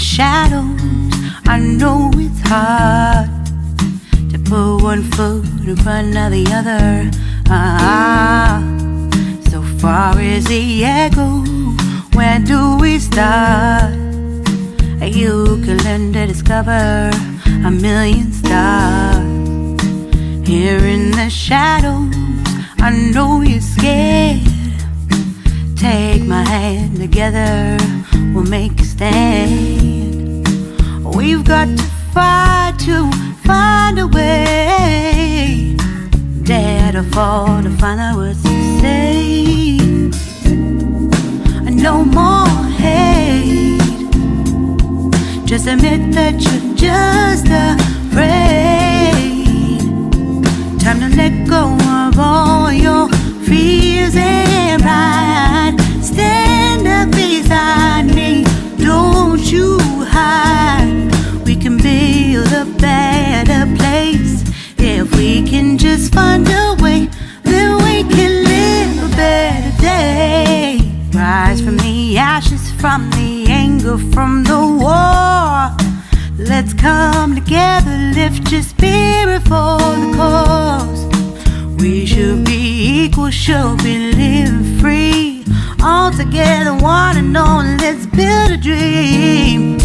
shadows, I know it's hard to put one foot in front of the other. So far as the echo, where do we start? You can learn to discover a million stars. Here in the shadows, I know you're scared. Take my hand, together we'll make a stand. We've got to fight to find a way. Dare to fall to find out what to say. No more hate. Just admit that you're just afraid. Time to let go of all your fears and pride. Stand up beside me, don't you hide. We can build a better place. If we can just find a way, then we can live a better day. Rise from the ashes, from the anger, from the war. Let's come together, lift your spirit for the cause. We should be equal, should be living free. All together, one and all, let's build a dream.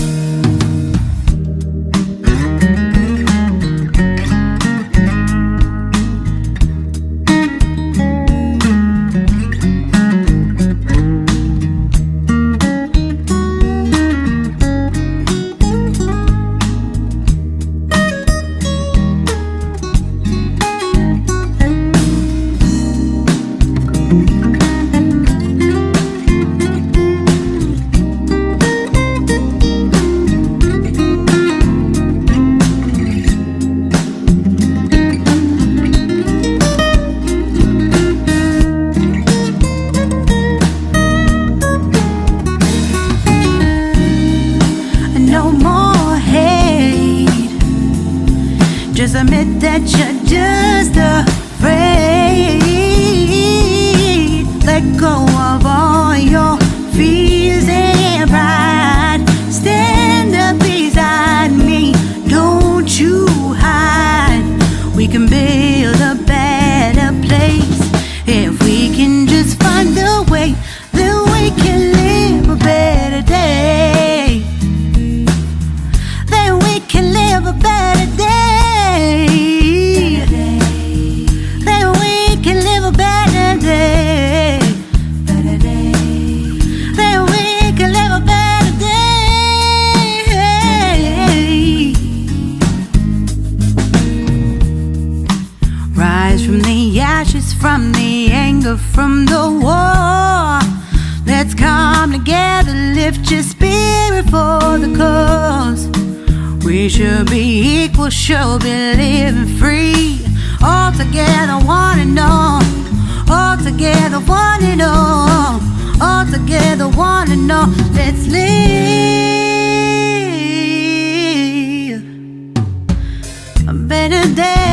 Just admit that you're just afraid. Let go of all your fears and pride. Stand up beside me, don't you hide. We can build a better place. If we can just find a way, then we can live a better day. Then we can live a better day. Then we can live a better day. Better day. Then we can live a better day. Rise from the ashes, from the anger, from the war. Let's come together, lift your spirit for the cause. We should be equal, should be living free. All together, one and all. All together, one and all. All together, one and all. Let's live a better day.